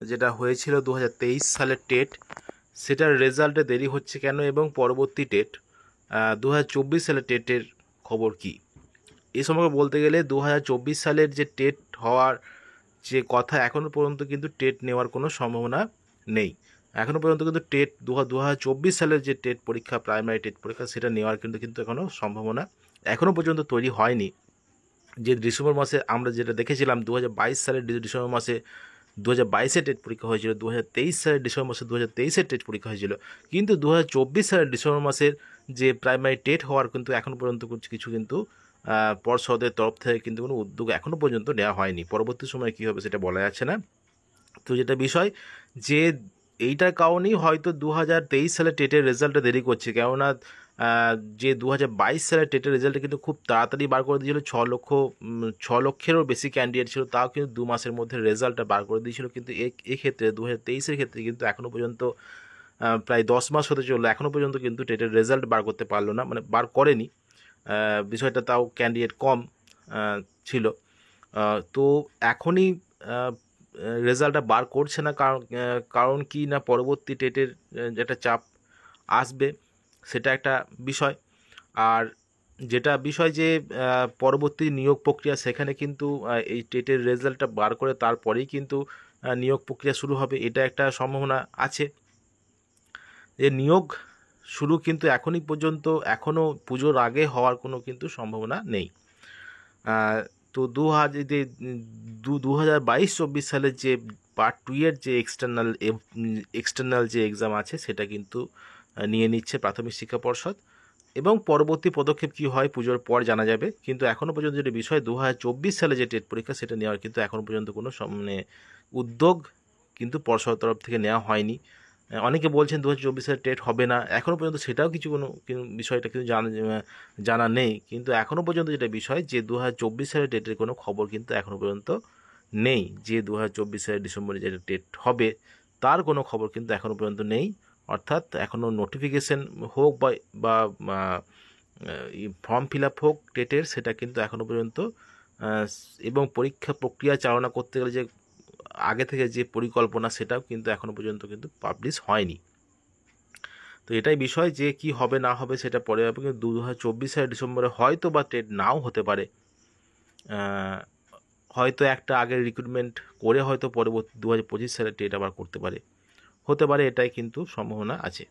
যেটা হয়েছিল 2023 সালের টেট, সেটার রেজাল্টে দেরি হচ্ছে কেন এবং পরবর্তী টেট 2024 সালের টেটের খবর কি? এই সম্পর্কে বলতে গেলে 2024 সালের যে টেট হওয়ার যে কথা, এখনও পর্যন্ত কিন্তু টেট নেওয়ার কোনো সম্ভাবনা নেই। এখনও পর্যন্ত কিন্তু টেট 2024 সালের যে টেট পরীক্ষা, প্রাইমারি টেট পরীক্ষা, সেটা নেওয়ার কিন্তু এখনও সম্ভাবনা এখনও পর্যন্ত তৈরি হয়নি। যে ডিসেম্বর মাসে আমরা যেটা দেখেছিলাম 2022 সালের ডিসেম্বর মাসে 2022-এ টেট পরীক্ষা হয়েছিল, 2023 সালের ডিসেম্বর মাসে 2023-এর টেট পরীক্ষা হয়েছিল, কিন্তু 2024 সালের ডিসেম্বর মাসের যে প্রাইমারি টেট হওয়ার কিন্তু এখনও পর্যন্ত কিছু কিন্তু পর্ষদের তরফ থেকে কিন্তু কোনো উদ্যোগ এখনও পর্যন্ত নেওয়া হয়নি। পরবর্তী সময়ে কী হবে সেটা বলা যাচ্ছে না। তো যেটা বিষয় যে এইটার কারণেই হয়তো 2023 সালে টেটের রেজাল্টটা দেরি করছে, কেননা যে 2022 সালের টেটের রেজাল্টটা কিন্তু খুব তাড়াতাড়ি বার করে দিয়েছিল। 6 লক্ষেরও বেশি ক্যান্ডিডেট ছিল, তাও কিন্তু 2 মাসের মধ্যে রেজাল্টটা বার করে দিয়েছিল। কিন্তু এক্ষেত্রে 2023-এর ক্ষেত্রে কিন্তু এখনও পর্যন্ত প্রায় 10 মাস হতে চললো, এখনও পর্যন্ত কিন্তু টেটের রেজাল্ট বার করতে পারলো না, মানে বার করেনি। বিষয়টা তাও ক্যান্ডিডেট কম ছিল। তো এখনই রেজাল্টটা বার করছে না, কারণ কি না, পরবর্তী টেটের যেটা চাপ আসবে সেটা একটা বিষয়। আর যেটা বিষয় যে পরবর্তী নিয়োগ প্রক্রিয়া, সেখানে কিন্তু এই টেটের রেজাল্টটা বার করে তারপরেই কিন্তু নিয়োগ প্রক্রিয়া শুরু হবে, এটা একটা সম্ভাবনা আছে। যে নিয়োগ শুরু কিন্তু এখনও পুজোর আগে হওয়ার কোনো কিন্তু সম্ভাবনা নেই। তো 2022-24 সালের যে পার্ট 2 এর যে এক্সটার্নাল যে এক্সাম আছে, সেটা কিন্তু নিয়ে নিচ্ছে প্রাথমিক শিক্ষা পর্ষদ, এবং পরবর্তী পদক্ষেপ কী হয় পুজোর পর জানা যাবে। কিন্তু এখনও পর্যন্ত যেটা বিষয়, 2024 সালে যে টেট পরীক্ষা সেটা নেওয়ার কিন্তু এখনও পর্যন্ত কোনো মানে উদ্যোগ কিন্তু পর্ষদের তরফ থেকে নেওয়া হয়নি। অনেকে বলছেন 2024 সালে টেট হবে না, এখনও পর্যন্ত সেটাও কোনো বিষয়টা কিন্তু জানা নেই। কিন্তু এখনও পর্যন্ত যেটা বিষয় যে 2024 সালের টেটের কোনো খবর কিন্তু এখনও পর্যন্ত নেই। যে 2024 সালের ডিসেম্বরে যেটা টেট হবে তার কোনো খবর কিন্তু এখনও পর্যন্ত নেই। অর্থাৎ এখনও নোটিফিকেশন হোক বা ফর্ম ফিল আপ হোক টেটের, সেটা কিন্তু এখনও পর্যন্ত এবং পরীক্ষা প্রক্রিয়া চালনা করতে গেলে যে আগে থেকে যে পরিকল্পনা, সেটাও কিন্তু এখনও পর্যন্ত কিন্তু পাবলিশ হয়নি। তো এটাই বিষয় যে কি হবে না হবে সেটা পরে হবে, কিন্তু 2024 সালের ডিসেম্বরে হয়তো বা টেট নাও হতে পারে। হয়তো একটা আগের রিক্রুটমেন্ট করে হয়তো পরবর্তী 2025 সালে টেট আবার করতে পারে, হতে পারে, এটাই কিন্তু সম্ভাবনা আছে।